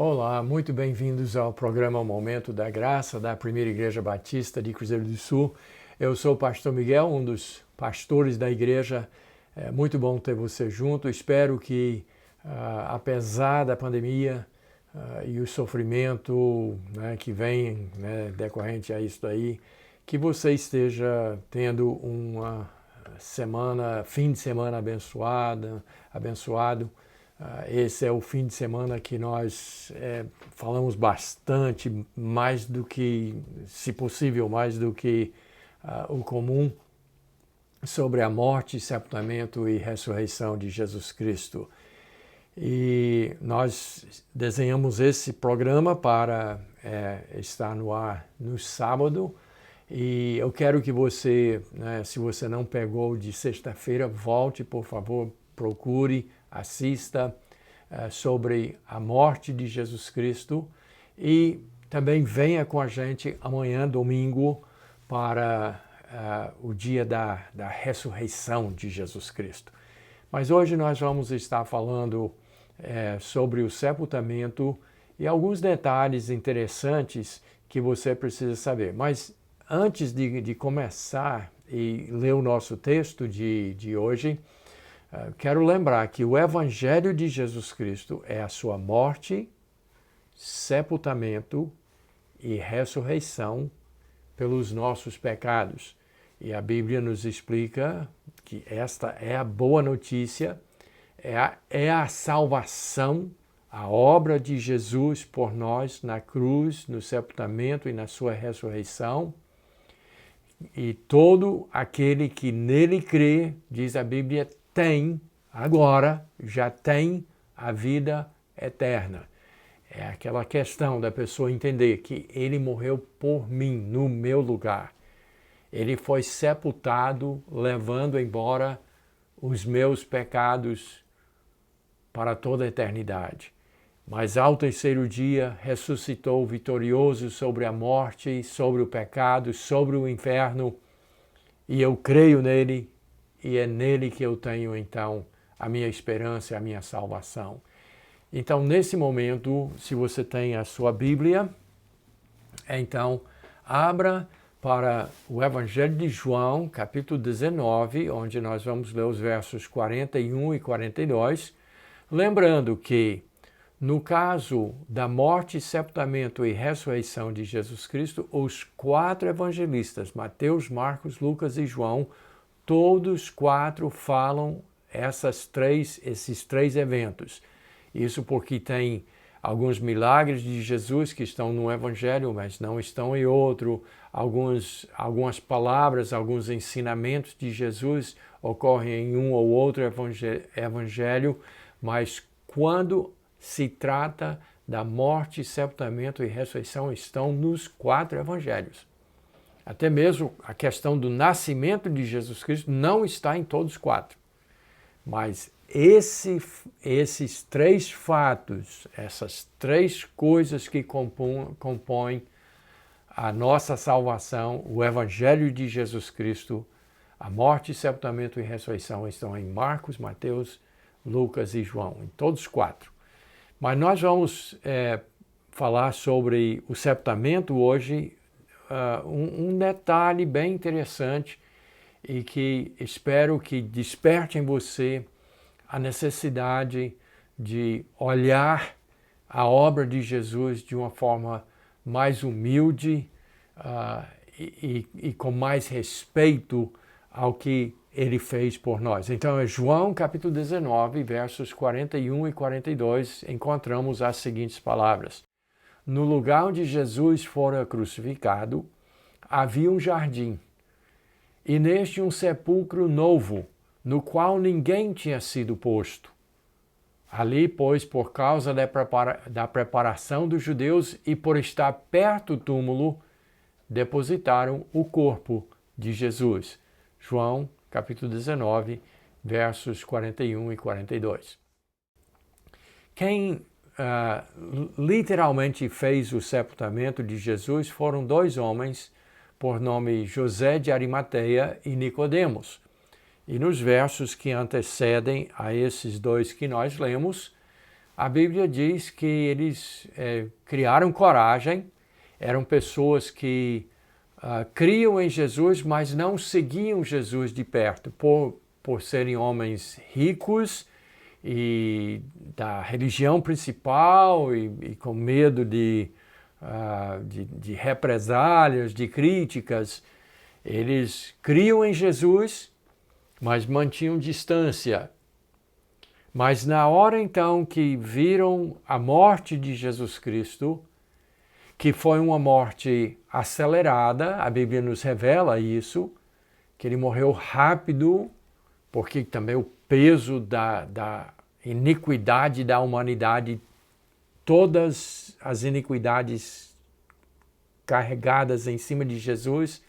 Olá, muito bem-vindos ao programa Momento da Graça da Primeira Igreja Batista de Cruzeiro do Sul. Eu sou o pastor Miguel, um dos pastores da igreja. É muito bom ter você junto. Espero que, apesar da pandemia e o sofrimento que vem decorrente a isso daí, que você esteja tendo uma semana, fim de semana abençoado. Esse é o fim de semana que nós falamos bastante, mais do que, se possível, mais do que o comum, sobre a morte, sepultamento e ressurreição de Jesus Cristo. E nós desenhamos esse programa para estar no ar no sábado. E eu quero que você, se você não pegou de sexta-feira, volte, por favor, procure, assista sobre a morte de Jesus Cristo e também venha com a gente amanhã, domingo, para o dia da ressurreição de Jesus Cristo. Mas hoje nós vamos estar falando sobre o sepultamento e alguns detalhes interessantes que você precisa saber. Mas antes de começar e ler o nosso texto de hoje, quero lembrar que o Evangelho de Jesus Cristo é a sua morte, sepultamento e ressurreição pelos nossos pecados. E a Bíblia nos explica que esta é a boa notícia, é a salvação, a obra de Jesus por nós na cruz, no sepultamento e na sua ressurreição. E todo aquele que nele crê, diz a Bíblia, já tem a vida eterna. É aquela questão da pessoa entender que ele morreu por mim, no meu lugar. Ele foi sepultado, levando embora os meus pecados para toda a eternidade. Mas ao terceiro dia ressuscitou vitorioso sobre a morte, sobre o pecado, sobre o inferno, e eu creio nele, e é nele que eu tenho então a minha esperança e a minha salvação. Então, nesse momento, se você tem a sua Bíblia, então abra para o Evangelho de João, capítulo 19, onde nós vamos ler os versos 41 e 42, lembrando que no caso da morte, sepultamento e ressurreição de Jesus Cristo, os quatro evangelistas, Mateus, Marcos, Lucas e João, todos quatro falam esses três eventos. Isso porque tem alguns milagres de Jesus que estão no Evangelho, mas não estão em outro. Algumas palavras, alguns ensinamentos de Jesus ocorrem em um ou outro Evangelho, mas quando se trata da morte, sepultamento e ressurreição, estão nos quatro Evangelhos. Até mesmo a questão do nascimento de Jesus Cristo não está em todos os quatro. Mas esses três fatos, essas três coisas que compõem a nossa salvação, o Evangelho de Jesus Cristo, a morte, sepultamento e ressurreição, estão em Marcos, Mateus, Lucas e João, em todos os quatro. Mas nós vamos falar sobre o sepultamento hoje, um detalhe bem interessante e que espero que desperte em você a necessidade de olhar a obra de Jesus de uma forma mais humilde e com mais respeito ao que ele fez por nós. Então, em João capítulo 19, versos 41 e 42, encontramos as seguintes palavras. No lugar onde Jesus fora crucificado, havia um jardim, e neste um sepulcro novo, no qual ninguém tinha sido posto. Ali, pois, por causa da preparação dos judeus e por estar perto do túmulo, depositaram o corpo de Jesus. João, capítulo 19, versos 41 e 42. Quem literalmente fez o sepultamento de Jesus foram dois homens, por nome José de Arimateia e Nicodemos. E nos versos que antecedem a esses dois que nós lemos, a Bíblia diz que eles criaram coragem, eram pessoas que criam em Jesus, mas não seguiam Jesus de perto, por serem homens ricos e da religião principal e com medo de represálias, de críticas. Eles criam em Jesus, mas mantinham distância. Mas na hora então que viram a morte de Jesus Cristo, que foi uma morte acelerada, a Bíblia nos revela isso, que ele morreu rápido, porque também o peso da iniquidade da humanidade, todas as iniquidades carregadas em cima de Jesus,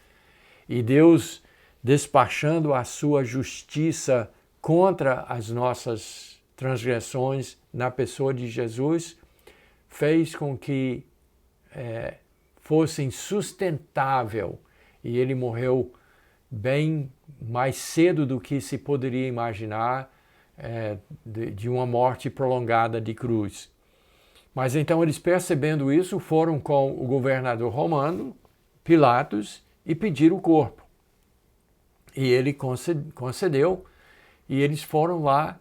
e Deus despachando a sua justiça contra as nossas transgressões na pessoa de Jesus, fez com que fosse insustentável, e ele morreu bem mais cedo do que se poderia imaginar, de uma morte prolongada de cruz. Mas então eles, percebendo isso, foram com o governador romano, Pilatos, e pediram o corpo. E ele concedeu, e eles foram lá,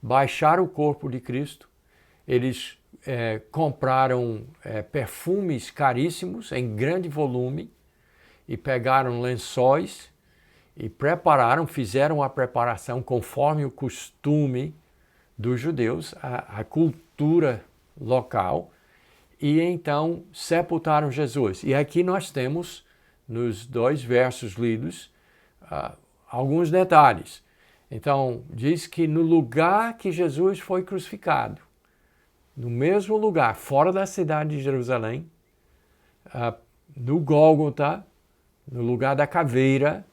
baixaram o corpo de Cristo. Eles compraram perfumes caríssimos, em grande volume, e pegaram lençóis e fizeram a preparação conforme o costume dos judeus, a cultura local, e então sepultaram Jesus. E aqui nós temos, nos 2 versos lidos, alguns detalhes. Então, diz que no lugar que Jesus foi crucificado, no mesmo lugar, fora da cidade de Jerusalém, no Gólgota, no lugar da caveira,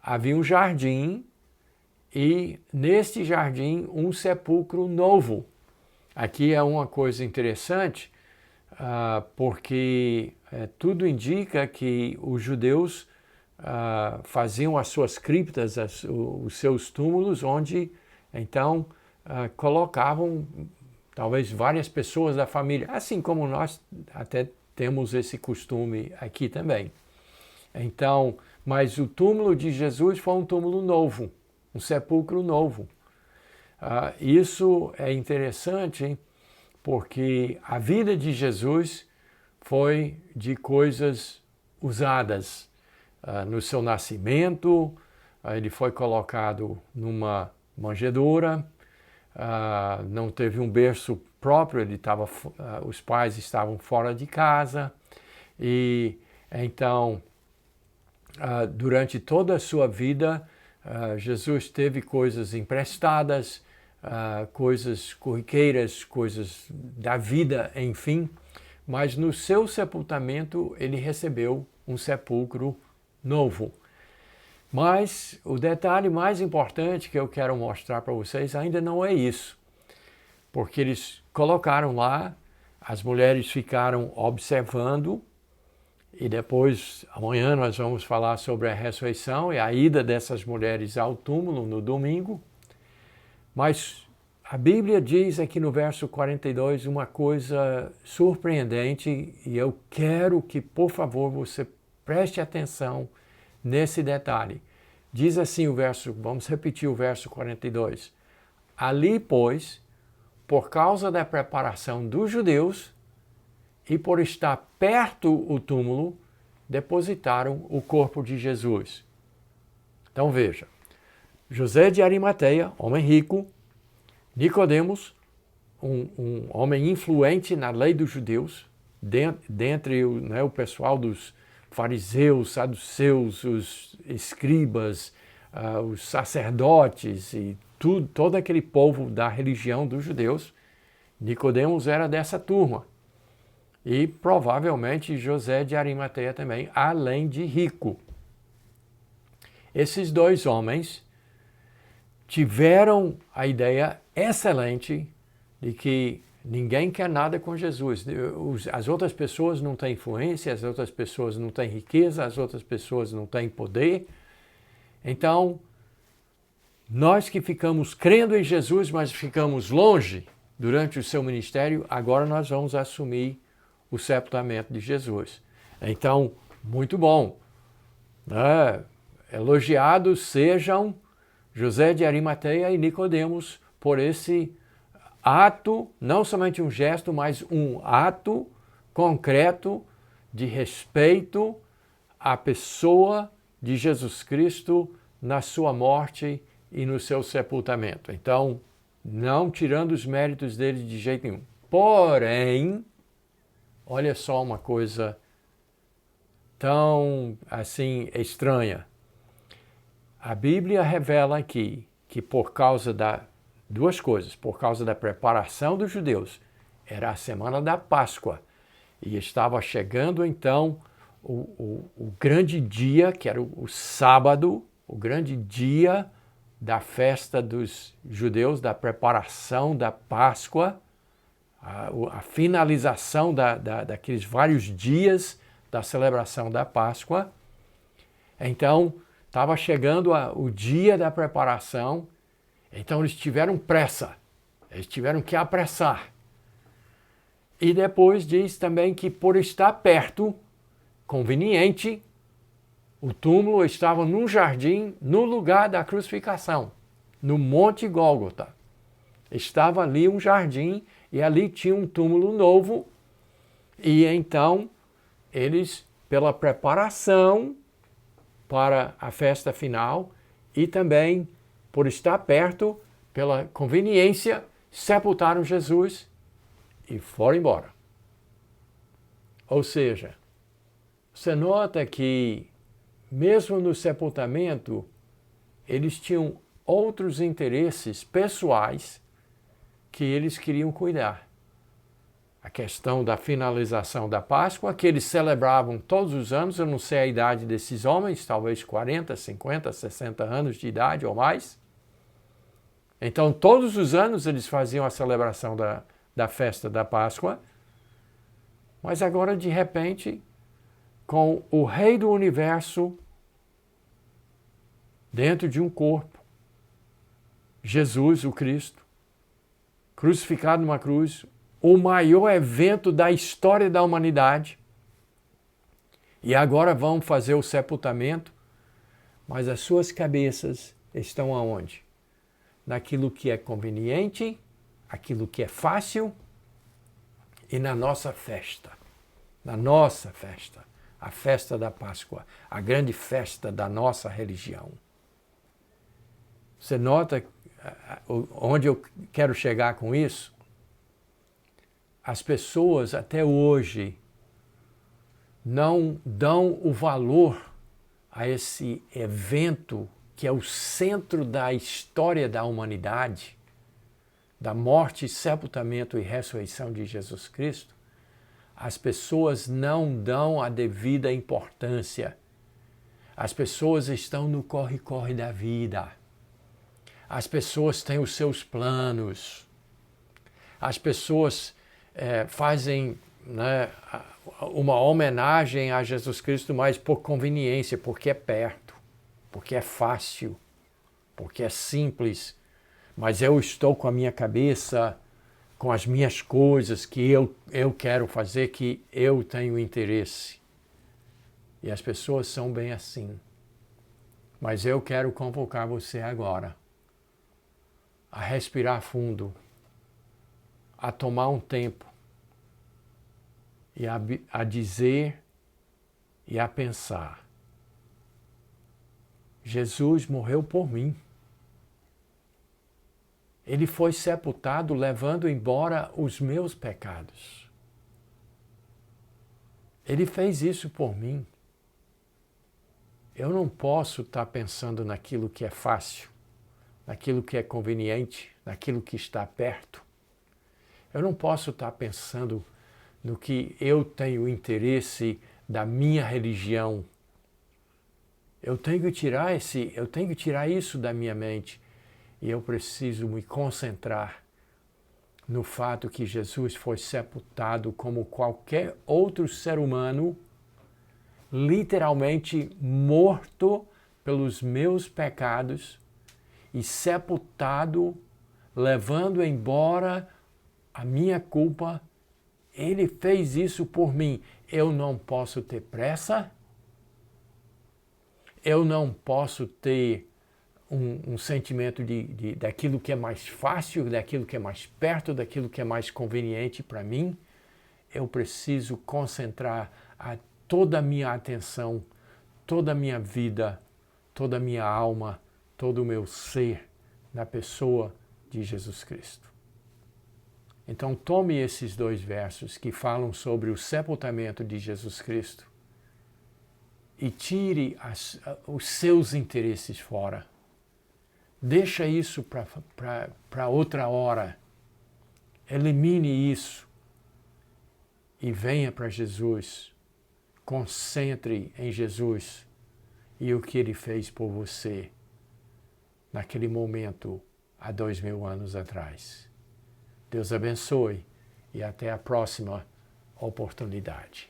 havia um jardim, e neste jardim um sepulcro novo. Aqui é uma coisa interessante, porque tudo indica que os judeus faziam as suas criptas, os seus túmulos, onde então colocavam talvez várias pessoas da família, assim como nós até temos esse costume aqui também. Então, mas o túmulo de Jesus foi um túmulo novo, um sepulcro novo. Isso é interessante, porque a vida de Jesus foi de coisas usadas. No seu nascimento, ele foi colocado numa manjedoura, não teve um berço próprio, os pais estavam fora de casa, e então, durante toda a sua vida, Jesus teve coisas emprestadas, coisas corriqueiras, coisas da vida, enfim, mas no seu sepultamento ele recebeu um sepulcro novo. Mas o detalhe mais importante que eu quero mostrar para vocês ainda não é isso, porque eles colocaram lá, as mulheres ficaram observando, e depois, amanhã nós vamos falar sobre a ressurreição e a ida dessas mulheres ao túmulo no domingo. Mas a Bíblia diz aqui no verso 42 uma coisa surpreendente, e eu quero que, por favor, você preste atenção nesse detalhe. Diz assim o verso, vamos repetir o verso 42. Ali, pois, por causa da preparação dos judeus e por estar perto o túmulo, depositaram o corpo de Jesus. Então veja, José de Arimateia, homem rico, Nicodemos, um homem influente na lei dos judeus, dentre o pessoal dos fariseus, saduceus, os escribas, os sacerdotes e todo aquele povo da religião dos judeus, Nicodemos era dessa turma. E provavelmente José de Arimateia também, além de rico. Esses 2 homens tiveram a ideia excelente de que ninguém quer nada com Jesus. As outras pessoas não têm influência, as outras pessoas não têm riqueza, as outras pessoas não têm poder. Então, nós que ficamos crendo em Jesus, mas ficamos longe durante o seu ministério, agora nós vamos assumir o sepultamento de Jesus. Então, muito bom. Elogiados sejam José de Arimateia e Nicodemos por esse ato, não somente um gesto, mas um ato concreto de respeito à pessoa de Jesus Cristo na sua morte e no seu sepultamento. Então, não tirando os méritos dele de jeito nenhum. Porém, olha só uma coisa tão assim estranha. A Bíblia revela aqui que por causa da duas coisas, por causa da preparação dos judeus, era a semana da Páscoa e estava chegando então o grande dia, que era o sábado, o grande dia da festa dos judeus, da preparação da Páscoa, a finalização daqueles vários dias da celebração da Páscoa. Então, estava chegando o dia da preparação, então eles tiveram pressa, eles tiveram que apressar. E depois diz também que por estar perto, conveniente, o túmulo estava num jardim, no lugar da crucificação, no Monte Gólgota. Estava ali um jardim e ali tinha um túmulo novo. E então eles, pela preparação para a festa final e também por estar perto, pela conveniência, sepultaram Jesus e foram embora. Ou seja, você nota que mesmo no sepultamento, eles tinham outros interesses pessoais que eles queriam cuidar. A questão da finalização da Páscoa, que eles celebravam todos os anos, eu não sei a idade desses homens, talvez 40, 50, 60 anos de idade ou mais. Então, todos os anos eles faziam a celebração da festa da Páscoa, mas agora, de repente, com o Rei do Universo dentro de um corpo, Jesus, o Cristo, crucificado numa cruz, o maior evento da história da humanidade. E agora vão fazer o sepultamento, mas as suas cabeças estão aonde? Naquilo que é conveniente, aquilo que é fácil e na nossa festa. Na nossa festa, a festa da Páscoa, a grande festa da nossa religião. Você nota onde eu quero chegar com isso? As pessoas até hoje não dão o valor a esse evento que é o centro da história da humanidade, da morte, sepultamento e ressurreição de Jesus Cristo. As pessoas não dão a devida importância. As pessoas estão no corre-corre da vida. As pessoas têm os seus planos. As pessoas fazem, né, uma homenagem a Jesus Cristo, mas por conveniência, porque é perto, porque é fácil, porque é simples. Mas eu estou com a minha cabeça, com as minhas coisas que eu quero fazer, que eu tenho interesse. E as pessoas são bem assim. Mas eu quero convocar você agora a respirar fundo, a tomar um tempo e a dizer e a pensar: Jesus morreu por mim. Ele foi sepultado levando embora os meus pecados. Ele fez isso por mim. Eu não posso estar pensando naquilo que é fácil, naquilo que é conveniente, naquilo que está perto. Eu não posso estar pensando no que eu tenho interesse da minha religião. Eu tenho que tirar isso da minha mente. E eu preciso me concentrar no fato que Jesus foi sepultado como qualquer outro ser humano, literalmente morto pelos meus pecados e sepultado, levando embora a minha culpa, Ele fez isso por mim. Eu não posso ter pressa, eu não posso ter um sentimento daquilo que é mais fácil, daquilo que é mais perto, daquilo que é mais conveniente para mim. Eu preciso concentrar toda a minha atenção, toda a minha vida, toda a minha alma, todo o meu ser na pessoa de Jesus Cristo. Então tome esses 2 versos que falam sobre o sepultamento de Jesus Cristo e tire os seus interesses fora. Deixa isso para outra hora. Elimine isso e venha para Jesus. Concentre em Jesus e o que Ele fez por você naquele momento há 2000 anos atrás. Deus abençoe e até a próxima oportunidade.